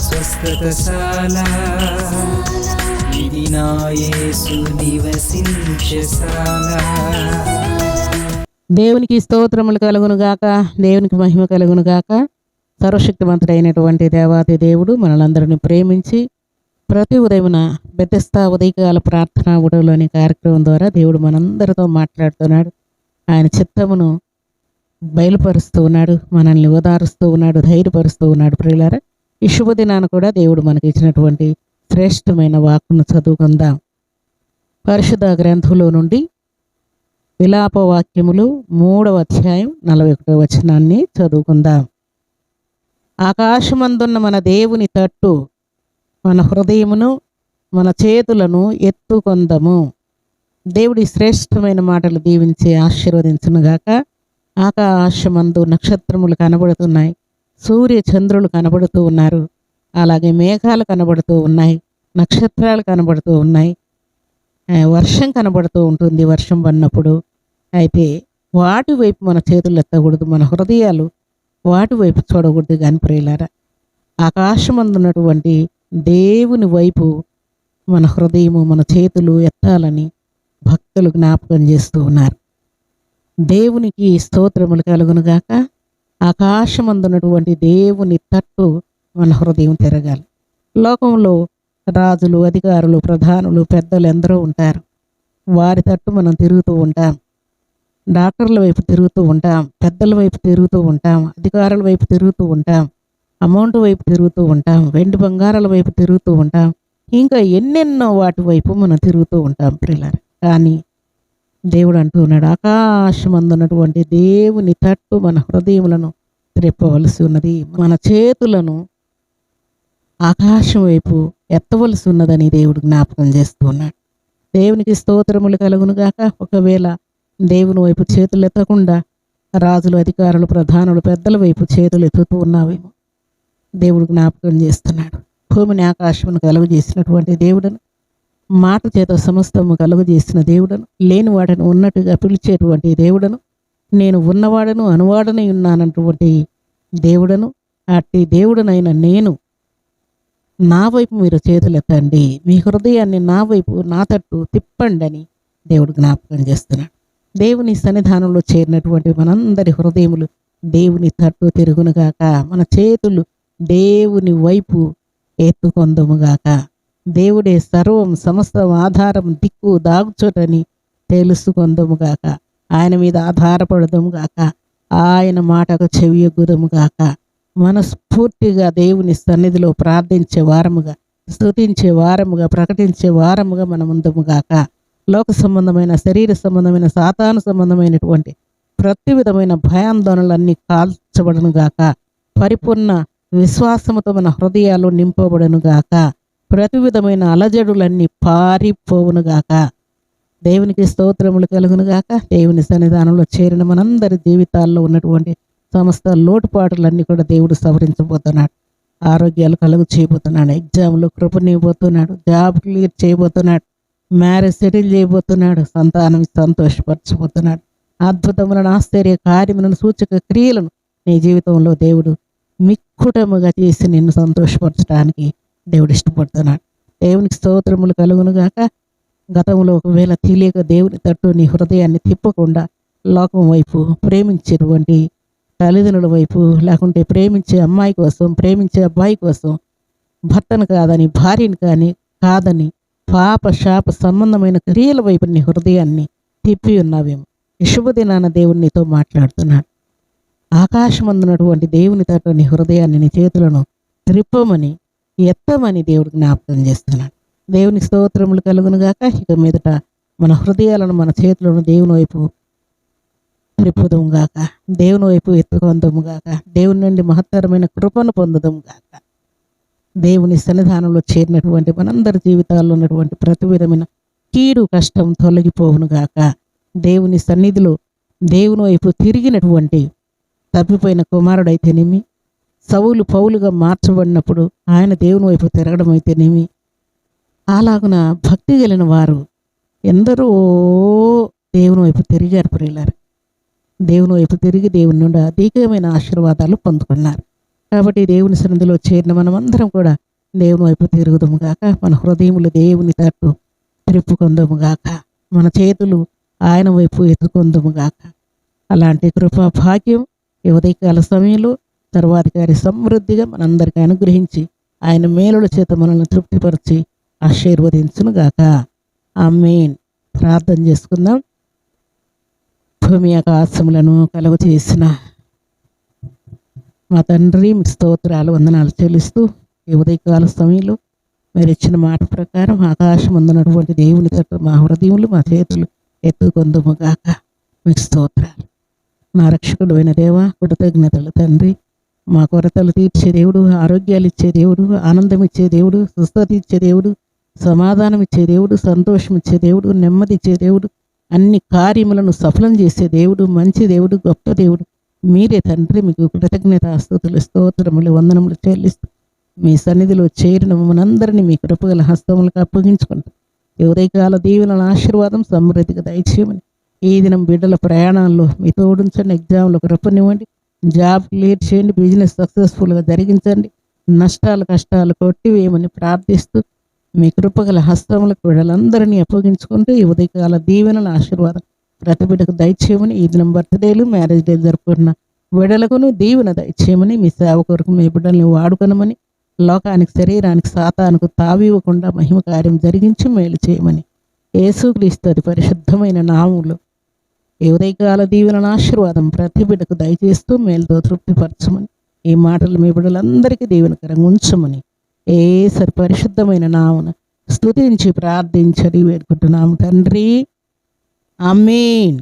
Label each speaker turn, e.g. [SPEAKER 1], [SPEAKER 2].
[SPEAKER 1] స్వస్థతశాల ఇది నా యేసు నివసించశాల.
[SPEAKER 2] దేవునికి స్తోత్రములు కలుగును గాక, దేవునికి మహిమ కలుగును గాక. సర్వశక్తివంతుడైనటువంటి దేవాది దేవుడు మనలందరినీ ప్రేమించి ప్రతి ఉదయమున బెతెస్తా ఉదయకాల ప్రార్థనా ఉడవలోని కార్యక్రమం ద్వారా దేవుడు మనందరితో మాట్లాడుతున్నాడు. ఆయన చిత్తమును బయలుపరుస్తూ ఉన్నాడు, మనల్ని ఓదారుస్తూ ఉన్నాడు, ధైర్యపరుస్తూ ఉన్నాడు. ప్రియులారా, ఈ శుభదినాన కూడా దేవుడు మనకి ఇచ్చినటువంటి శ్రేష్టమైన వాక్కును చదువుకుందాం. పరిశుద్ధ గ్రంథంలో నుండి విలాపవాక్యములు 3వ అధ్యాయం 41వ వచనాన్ని చదువుకుందాం. ఆకాశమందున్న మన దేవుని తట్టు మన హృదయమును మన చేతులను ఎత్తుకొందము. దేవుడి శ్రేష్టమైన మాటలు దీవించి ఆశీర్వదించునుగాక. ఆకాశమందు నక్షత్రములు కనబడుతున్నాయి, సూర్య చంద్రులు కనబడుతూ ఉన్నారు, అలాగే మేఘాలు కనబడుతూ ఉన్నాయి, నక్షత్రాలు కనబడుతూ ఉన్నాయి, వర్షం కనబడుతూ ఉంటుంది వర్షం పడినప్పుడు. అయితే వాటి వైపు మన చేతులు ఎత్తకూడదు, మన హృదయాలు వాటి వైపు చూడకూడదు. కానీ ప్రియులారా, ఆకాశమందున్నటువంటి దేవుని వైపు మన హృదయము మన చేతులు ఎత్తాలని భక్తులు జ్ఞాపకం చేస్తూ ఉన్నారు. దేవునికి స్తోత్రములు కలుగునుగాక. ఆకాశమందున్నటువంటి దేవుని తట్టు మన హృదయం తిరగాలి. లోకంలో రాజులు, అధికారులు, ప్రధానులు, పెద్దలు ఎందరో ఉంటారు. వారి తట్టు మనం తిరుగుతూ ఉంటాం. డాక్టర్ల వైపు తిరుగుతూ ఉంటాం, పెద్దల వైపు తిరుగుతూ ఉంటాం, అధికారుల వైపు తిరుగుతూ ఉంటాం, అమౌంట్ వైపు తిరుగుతూ ఉంటాం, వెండి బంగారాల వైపు తిరుగుతూ ఉంటాం, ఇంకా ఎన్నెన్నో వాటి వైపు మనం తిరుగుతూ ఉంటాం ప్రియులారా. కానీ దేవుడు అంటూ ఉన్నాడు, ఆకాశమందున్నటువంటి దేవుని తట్టు మన హృదయములను త్రిప్పవలసి ఉన్నది, మన చేతులను ఆకాశం వైపు ఎత్తవలసి ఉన్నదని దేవుడు జ్ఞాపకం చేస్తూ ఉన్నాడు. దేవునికి స్తోత్రములు కలుగునుగాక. ఒకవేళ దేవుని వైపు చేతులు ఎత్తకుండా రాజులు, అధికారులు, ప్రధానులు, పెద్దల వైపు చేతులు ఎత్తుతూ ఉన్నావేమో దేవుడు జ్ఞాపకం చేస్తున్నాడు. భూమిని ఆకాశమును కలుగజేసినటువంటి దేవుడను, మాట చేత సమస్తము కలుగజేసిన దేవుడను, లేని వాడను ఉన్నట్టుగా పిలిచేటువంటి దేవుడను, నేను ఉన్నవాడను అనువాడనై ఉన్నానటువంటి దేవుడను, అట్టి దేవుడనైన నేను నా వైపు మీరు చేతులు ఎత్తండి, మీ హృదయాన్ని నా వైపు నా తట్టు తిప్పండి అని దేవుడు జ్ఞాపకం చేస్తున్నాడు. దేవుని సన్నిధానంలో చేరినటువంటి మనందరి హృదయములు దేవుని తట్టు తిరుగునుగాక. మన చేతులు దేవుని వైపు ఎత్తుకొందముగాక. దేవుడే సర్వం, సమస్తం, ఆధారం, దిక్కు, దాగుచోటని తెలుసుకొందముగాక. ఆయన మీద ఆధారపడదముగాక. ఆయన మాటకు చెవియొగ్గుదముగాక. మనస్ఫూర్తిగా దేవుని సన్నిధిలో ప్రార్థించే వారముగా, స్తుతించే వారముగా, ప్రకటించే వారముగా మనం ఉందముగాక. లోక సంబంధమైన, శరీర సంబంధమైన, సాతాను సంబంధమైనటువంటి ప్రతి విధమైన భయాందోళనలన్నీ కాల్చబడనుగాక. పరిపూర్ణ విశ్వాసముతో మన హృదయాలు నింపబడనుగాక. ప్రతి విధమైన అలజడులన్నీ పారిపోవునుగాక. దేవునికి స్తోత్రములు కలుగునుగాక. దేవుని సన్నిధానంలో చేరిన మనందరి జీవితాల్లో ఉన్నటువంటి సమస్త లోటుపాటులన్నీ కూడా దేవుడు సవరించబోతున్నాడు. ఆరోగ్యాలు కలుగు చేయబోతున్నాడు, ఎగ్జామ్లు కృపనివ్వబోతున్నాడు, జాబ్ క్లియర్ చేయబోతున్నాడు, మ్యారేజ్ సెటిల్ చేయబోతున్నాడు, సంతానం సంతోషపరచబోతున్నాడు. అద్భుతములను, ఆశ్చర్య కార్యములను, సూచక క్రియలను నీ జీవితంలో దేవుడు మిక్కుటముగా చేసి నిన్ను సంతోషపరచడానికి దేవుడు ఇష్టపడుతున్నాడు. దేవునికి స్తోత్రములు కలుగునుగాక. గతంలో ఒకవేళ తెలియక దేవుని తట్టు నీ హృదయాన్ని తిప్పకుండా లోకం వైపు, ప్రేమించేటువంటి తల్లిదండ్రుల వైపు, లేకుంటే ప్రేమించే అమ్మాయి కోసం, ప్రేమించే అబ్బాయి కోసం, భర్తను కాదని, భార్యను కానీ కాదని పాప శాప సంబంధమైన క్రియల వైపు నీ హృదయాన్ని తిప్పి ఉన్నావేమో ఈ శుభదినాన దేవుడు నీతో మాట్లాడుతున్నాడు. ఆకాశమందున్నటువంటి దేవుని తట్టు నీ హృదయాన్ని, నీ చేతులను త్రిప్పమని, ఎత్తమని దేవుడు జ్ఞాపకం చేస్తున్నాడు. దేవునికి స్తోత్రములు కలుగునుగాక. ఇక మీదట మన హృదయాలను, మన చేతులను దేవుని వైపు త్రిప్పుదముగాక, దేవుని వైపు ఎత్తుకొందముగాక, దేవుని నుండి మహత్తరమైన కృపను పొందుదముగాక. దేవుని సన్నిధానంలో చేరినటువంటి మనందరి జీవితాల్లో ఉన్నటువంటి ప్రతి విధమైన కీడు, కష్టం తొలగిపోవునుగాక. దేవుని సన్నిధిలో దేవుని వైపు తిరిగినటువంటి తప్పిపోయిన కుమారుడైతేనేమి, సౌలు పౌలుగా మార్చబడినప్పుడు ఆయన దేవుని వైపు తిరగడం అయితేనేమి, అలాగున భక్తి కలిగిన వారు ఎందరో దేవుని వైపు తిరిగారు ప్రియులారు. దేవుని వైపు తిరిగి దేవుని నుండి అధికమైన ఆశీర్వాదాలు పొందుకున్నారు. కాబట్టి దేవుని సన్నిధిలో చేరిన మనమందరం కూడా దేవుని వైపు తిరుగుదాము గాక. మన హృదయములు దేవుని తట్టు త్రిప్పుకొందము గాక. మన చేతులు ఆయన వైపు ఎత్తుకొందము గాక. అలాంటి కృపా భాగ్యం ఈ ఉదయకాల సమయంలో సర్వాధికారి సమృద్ధిగా మనందరికీ అనుగ్రహించి ఆయన మేలుల చేత మనల్ని తృప్తిపరిచి ఆశీర్వదించును గాక. ఆమేన్. ప్రార్థన చేసుకుందాం. భూమి ఆకాశములను కలుగు చేసిన మా తండ్రి, మీ స్తోత్రాలు వందనాలు చెల్లిస్తూ ఈ ఉదయకాల సమయంలో మీరు ఇచ్చిన మాట ప్రకారం ఆకాశం అందునటువంటి దేవుని తట్టు మా హృదయములు మా చేతులు ఎత్తుకొందుము గాక. మీకు స్తోత్రాలు. నా రక్షకుడు అయిన దేవా, కృతజ్ఞతలు తండ్రి. మా కొరతలు తీర్చే దేవుడు, ఆరోగ్యాలు ఇచ్చే దేవుడు, ఆనందం ఇచ్చే దేవుడు, స్వస్థత ఇచ్చే దేవుడు, సమాధానం ఇచ్చే దేవుడు, సంతోషం ఇచ్చే దేవుడు, నెమ్మది ఇచ్చే దేవుడు, అన్ని కార్యములను సఫలం చేసే దేవుడు, మంచి దేవుడు, గొప్ప దేవుడు మీరే తండ్రి. మీకు కృతజ్ఞత స్తుతులు స్తోత్రములు వందనములు చెల్లిస్తూ మీ సన్నిధిలో చేరిన మనందరినీ మీ కృపగల హస్తములకు అప్పగించుకుంటాం. ఈ ఉదయకాల దీవెనల ఆశీర్వాదం సమృద్ధిగా దయచేయమని, ఈ దినం బిడ్డల ప్రయాణాల్లో మీ తోడుంచండి. ఎగ్జామ్లో కృపనివ్వండి, జాబ్ క్లియర్ చేయండి, బిజినెస్ సక్సెస్ఫుల్గా జరిగించండి, నష్టాలు కష్టాలు కొట్టివేయమని ప్రార్థిస్తూ మీ కృపగల హస్తములకు బిడ్డలందరినీ అప్పగించుకుంటూ ఈ ఉదయకాల దీవెనల ఆశీర్వాదం ప్రతి బిడ్డకు దయచేయమని, ఈ దినం బర్త్డేలు మ్యారేజ్ డేలు జరుపుకున్న బిడ్డలకును దీవెన దయచేయమని, మీ సేవ కొరకు మీ బిడ్డల్ని వాడుకొనమని, లోకానికి శరీరానికి సాతానుకు తావివ్వకుండా మహిమ కార్యం జరిగించి మేలు చేయమని యేసుక్రీస్తు అతి పరిశుద్ధమైన నామములో ఈ ఉదయకాల దీవెన ఆశీర్వాదం ప్రతి బిడ్డకు దయచేస్తూ మేలుతో తృప్తిపరచమని, ఈ మాటలు మీ బిడ్డలందరికీ దీవెనకరంగా ఉంచమని యేసు పరిశుద్ధమైన నామమున స్తుతించి ప్రార్థించి వేడుకుంటున్నాము తండ్రి. ఆమేన్.